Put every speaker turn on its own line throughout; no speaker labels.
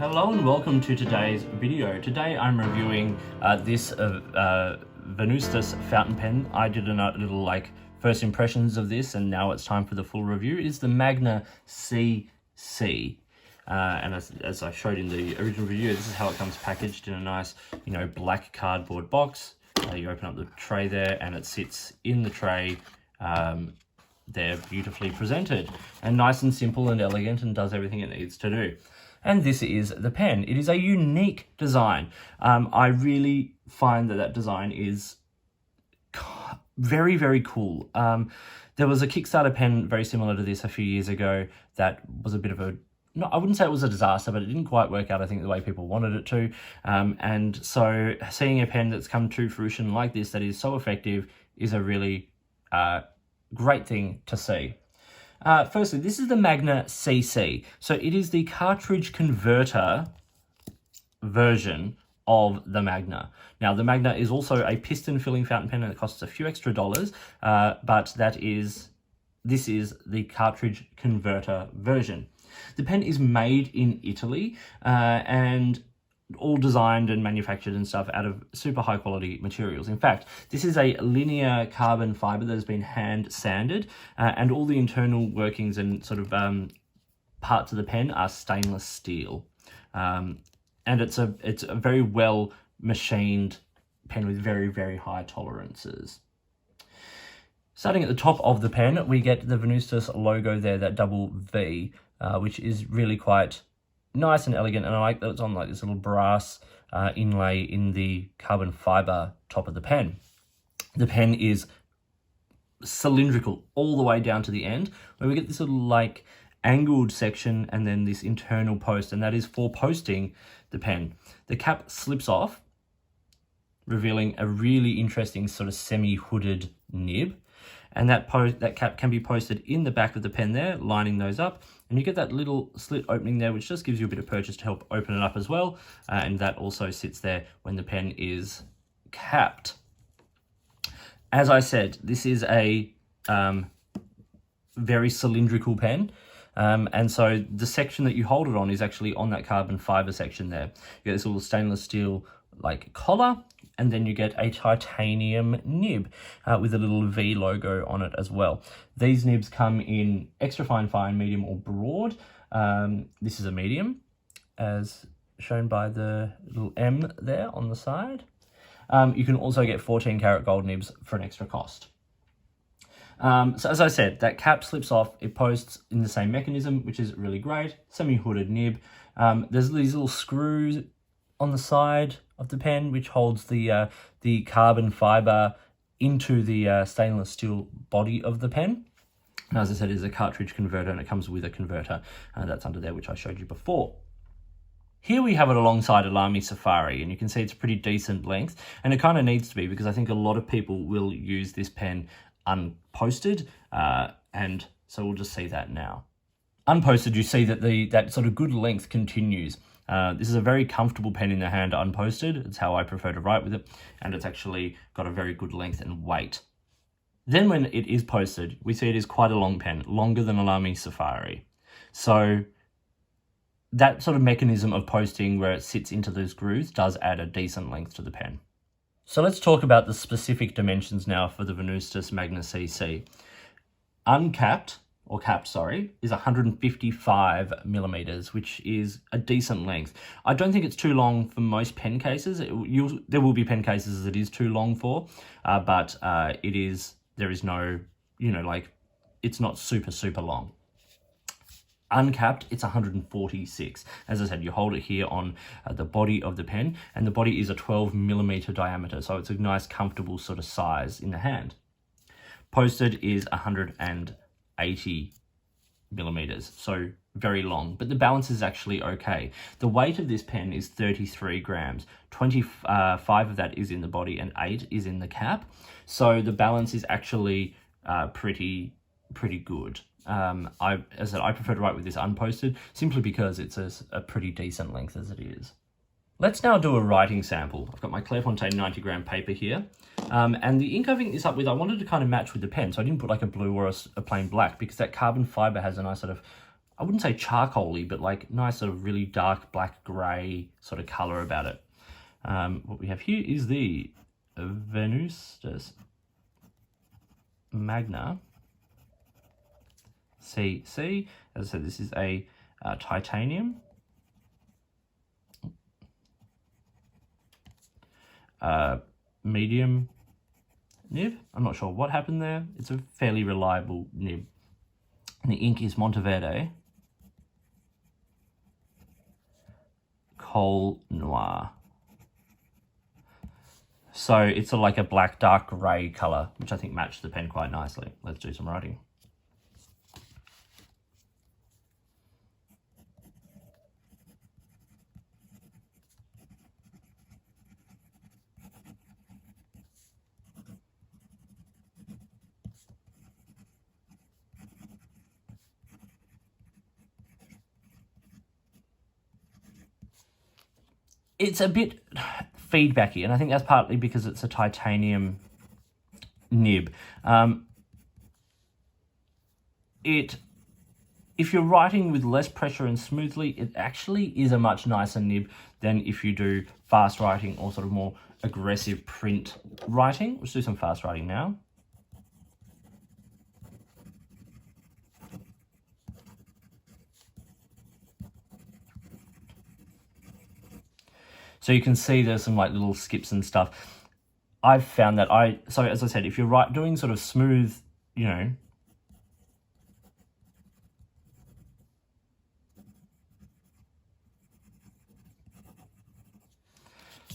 Hello and welcome to today's video. Today I'm reviewing this Venvstas fountain pen. I did a little first impressions of this, and now it's time for the full review. It's the Magna CC. And as I showed in the original video, this is how it comes packaged in a nice, black cardboard box. You open up the tray there and it sits in the tray. They're beautifully presented and nice and simple and elegant and does everything it needs to do. And this is the pen. It is a unique design. I really find that design is very, very cool. There was a Kickstarter pen very similar to this a few years ago that was a bit of I wouldn't say it was a disaster, but it didn't quite work out, I think, the way people wanted it to. And so seeing a pen that's come to fruition like this that is so effective is a really great thing to see. Firstly, this is the Magna CC. So it is the cartridge converter version of the Magna. Now, the Magna is also a piston filling fountain pen and it costs a few extra dollars, but this is the cartridge converter version. The pen is made in Italy and all designed and manufactured and stuff out of super high quality materials. In fact, this is a linear carbon fiber that has been hand sanded, and all the internal workings and sort of parts of the pen are stainless steel. And it's a very well machined pen with very, very high tolerances. Starting at the top of the pen, we get the Venvstas logo there, that double V, which is really quite nice and elegant, and I like that it's on this little brass inlay in the carbon fiber top of the pen. The pen is cylindrical all the way down to the end, where we get this little angled section and then this internal post, and that is for posting the pen. The cap slips off, revealing a really interesting sort of semi-hooded nib. And that cap can be posted in the back of the pen there, lining those up. And you get that little slit opening there, which just gives you a bit of purchase to help open it up as well. And that also sits there when the pen is capped. As I said, this is a very cylindrical pen. And so the section that you hold it on is actually on that carbon fiber section there. You get this little stainless steel collar, and then you get a titanium nib with a little V logo on it as well. These nibs come in extra fine, medium, or broad. This is a medium, as shown by the little M there on the side. You can also get 14 karat gold nibs for an extra cost. So as I said, that cap slips off, it posts in the same mechanism, which is really great. Semi-hooded nib. There's these little screws on the side of the pen, which holds the carbon fiber into the stainless steel body of the pen. And as I said, it is a cartridge converter, and it comes with a converter that's under there, which I showed you before. Here we have it alongside a Lamy Safari, and you can see it's a pretty decent length, and it kind of needs to be, because I think a lot of people will use this pen unposted, and so we'll just see that now. Unposted, you see that that sort of good length continues. This is a very comfortable pen in the hand unposted. It's how I prefer to write with it, and it's actually got a very good length and weight. Then when it is posted, we see it is quite a long pen, longer than a Lamy Safari. So that sort of mechanism of posting where it sits into those grooves does add a decent length to the pen. So let's talk about the specific dimensions now for the Venvstas Magna CC. Uncapped, or capped, sorry, is 155 millimeters, which is a decent length. I don't think it's too long for most pen cases. There will be pen cases that it is too long for, but there is no, it's not super, super long. Uncapped, it's 146. As I said, you hold it here on the body of the pen, and the body is a 12 millimeter diameter, so it's a nice, comfortable sort of size in the hand. Posted is 180 millimeters, so very long, but the balance is actually okay. The weight of this pen is 33 grams. 25 of that is in the body and 8 is in the cap, so the balance is actually pretty good. As I said, I prefer to write with this unposted simply because it's a pretty decent length as it is. Let's now do a writing sample. I've got my Clairefontaine 90 gram paper here. And the ink I've inked this up with, I wanted to kind of match with the pen. So I didn't put like a blue or a plain black, because that carbon fiber has a nice sort of I wouldn't say charcoaly, but like nice sort of really dark black grey sort of colour about it. What we have here is the Venvstas Magna CC. As I said, this is a titanium. Medium nib. I'm not sure what happened there. It's a fairly reliable nib. And the ink is Monteverde Coal Noir. So it's sort of like a black, dark grey colour, which I think matched the pen quite nicely. Let's do some writing. It's a bit feedbacky, and I think that's partly because it's a titanium nib. If you're writing with less pressure and smoothly, it actually is a much nicer nib than if you do fast writing or sort of more aggressive print writing. Let's do some fast writing now. So you can see there's some like little skips and stuff. I've found that so as I said, if you're doing sort of smooth, you know,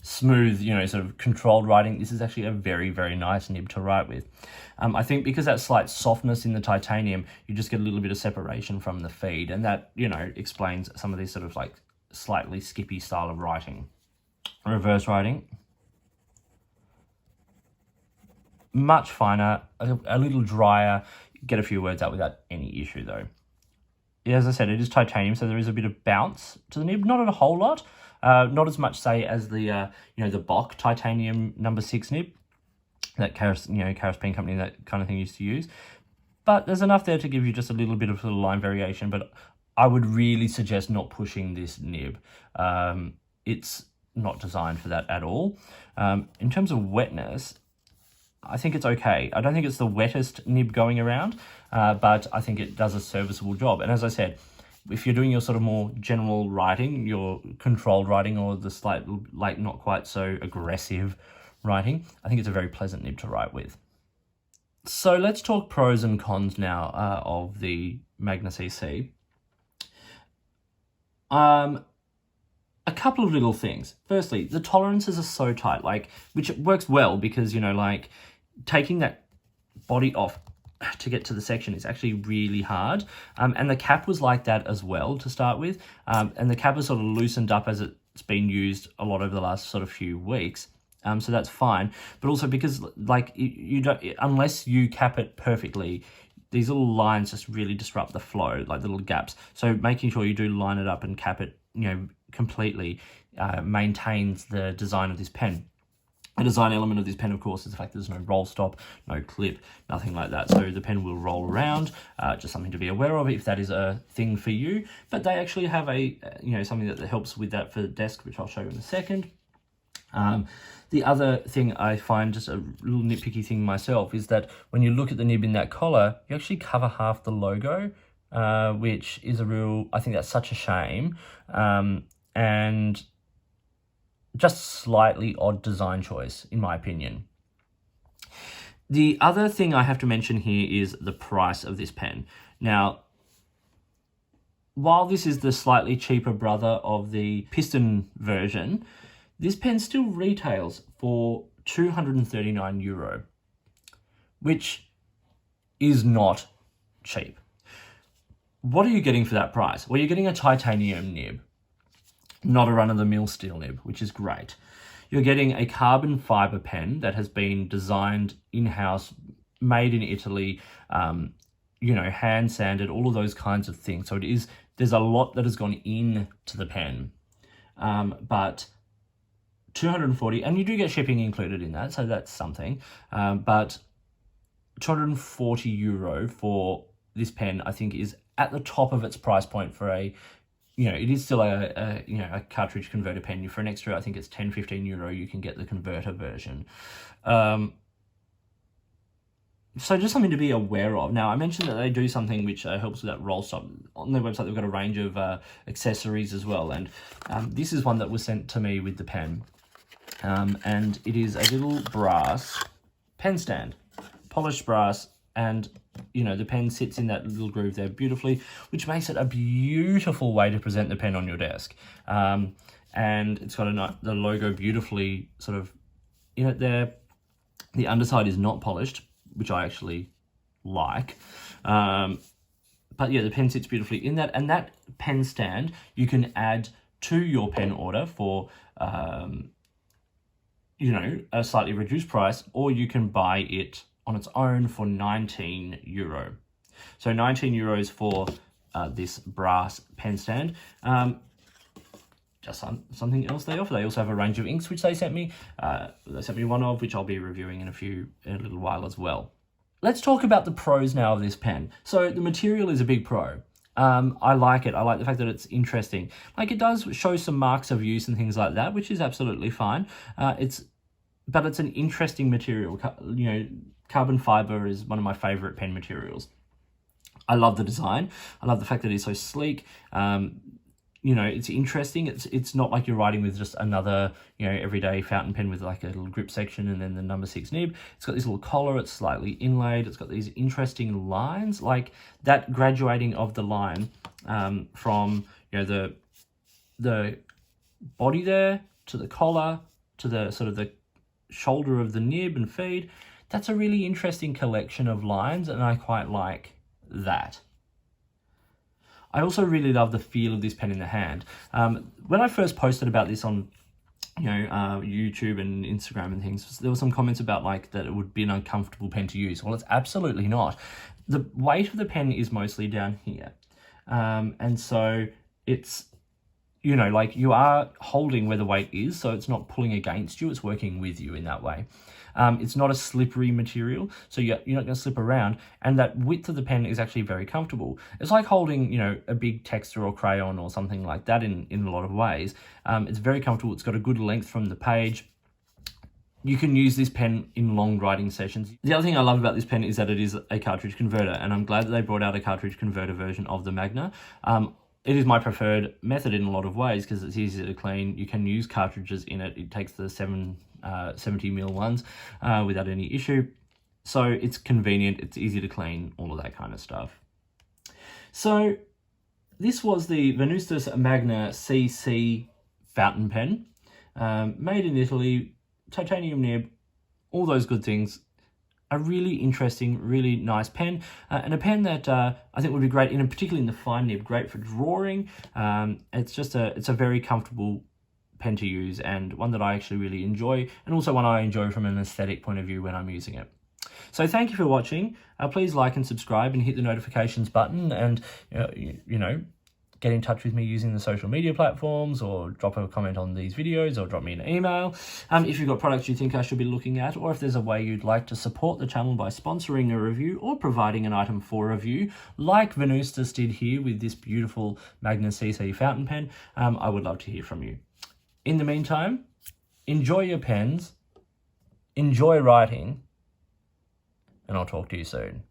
smooth, you know, sort of controlled writing, this is actually a very, very nice nib to write with. I think because that slight softness in the titanium, you just get a little bit of separation from the feed, and that, you know, explains some of these sort of like slightly skippy style of writing. Reverse writing, much finer, a little drier, get a few words out without any issue though. As I said, it is titanium, so there is a bit of bounce to the nib, not a whole lot, not as much, say, as the you know, the Bock titanium number 6 nib that Karas Pen Company, that kind of thing, used to use, but there's enough there to give you just a little bit of line variation. But I would really suggest not pushing this nib. It's not designed for that at all. In terms of wetness, I think it's okay. I don't think it's the wettest nib going around, but I think it does a serviceable job. And as I said, if you're doing your sort of more general writing, your controlled writing, or the slight, like, not quite so aggressive writing, I think it's a very pleasant nib to write with. So let's talk pros and cons now of the Magna CC. A couple of little things. Firstly, the tolerances are so tight, like, which works well because, you know, like, taking that body off to get to the section is actually really hard. And the cap was like that as well to start with. And the cap has sort of loosened up as it's been used a lot over the last sort of few weeks. So that's fine. But also because, like, you don't, unless you cap it perfectly, these little lines just really disrupt the flow, like the little gaps. So making sure you do line it up and cap it, you know, completely maintains the design of this pen. The design element of this pen, of course, is the fact that there's no roll stop, no clip, nothing like that. So the pen will roll around, just something to be aware of if that is a thing for you. But they actually have a, you know, something that helps with that for the desk, which I'll show you in a second. The other thing I find, just a little nitpicky thing myself, is that when you look at the nib in that collar, you actually cover half the logo, which is a real, I think that's such a shame. And just slightly odd design choice, in my opinion. The other thing I have to mention here is the price of this pen. Now, while this is the slightly cheaper brother of the piston version, this pen still retails for €239, which is not cheap. What are you getting for that price? Well, you're getting a titanium nib, not a run-of-the-mill steel nib, which is great. You're getting a carbon fiber pen that has been designed in-house, made in Italy, you know, hand sanded, all of those kinds of things. So there's a lot that has gone into the pen, but 240, and you do get shipping included in that, so that's something. But €240 for this pen, I think, is at the top of its price point for a, it is still a cartridge converter pen. For an extra, I think it's 10-15 euro, you can get the converter version. So just something to be aware of. Now, I mentioned that they do something which helps with that roll stop. On their website, they've got a range of accessories as well. And this is one that was sent to me with the pen. And it is a little brass pen stand, polished brass. And, the pen sits in that little groove there beautifully, which makes it a beautiful way to present the pen on your desk. And it's got the logo beautifully sort of in it there. The underside is not polished, which I actually like. But yeah, the pen sits beautifully in that. And that pen stand you can add to your pen order for, a slightly reduced price, or you can buy it on its own for 19 euro. So 19 euros for this brass pen stand. Just something else they offer. They also have a range of inks, which they sent me. They sent me one of, which I'll be reviewing in a little while as well. Let's talk about the pros now of this pen. So the material is a big pro. I like it. I like the fact that it's interesting. Like, it does show some marks of use and things like that, which is absolutely fine. But it's an interesting material. Carbon fiber is one of my favorite pen materials. I love the design. I love the fact that it's so sleek. It's interesting. It's not like you're writing with just another, everyday fountain pen with like a little grip section and then the number 6 nib. It's got this little collar. It's slightly inlaid. It's got these interesting lines, like that graduating of the line from, the body there to the collar to the sort of the shoulder of the nib and feed. That's a really interesting collection of lines, and I quite like that. I also really love the feel of this pen in the hand. When I first posted about this on YouTube and Instagram and things, there were some comments about like that it would be an uncomfortable pen to use. Well, it's absolutely not. The weight of the pen is mostly down here. And so it's, like you are holding where the weight is, so it's not pulling against you, it's working with you in that way. It's not a slippery material, so you're not going to slip around, and that width of the pen is actually very comfortable. It's like holding, a big texter or crayon or something like that in a lot of ways. It's very comfortable. It's got a good length from the page. You can use this pen in long writing sessions. The other thing I love about this pen is that it is a cartridge converter, and I'm glad that they brought out a cartridge converter version of the Magna. It is my preferred method in a lot of ways because it's easy to clean. You can use cartridges in it. It takes the 70mm ones without any issue. So it's convenient, it's easy to clean, all of that kind of stuff. So this was the Venvstas Magna CC fountain pen, made in Italy, titanium nib, all those good things. A really interesting, really nice pen, and a pen that I think would be great, particularly in the fine nib, great for drawing. It's a very comfortable pen to use, and one that I actually really enjoy, and also one I enjoy from an aesthetic point of view when I'm using it. So thank you for watching. Please like and subscribe and hit the notifications button, and get in touch with me using the social media platforms, or drop a comment on these videos, or drop me an email. If you've got products you think I should be looking at, or if there's a way you'd like to support the channel by sponsoring a review or providing an item for review, like Venvstas did here with this beautiful Magna CC fountain pen, I would love to hear from you. In the meantime, enjoy your pens, enjoy writing, and I'll talk to you soon.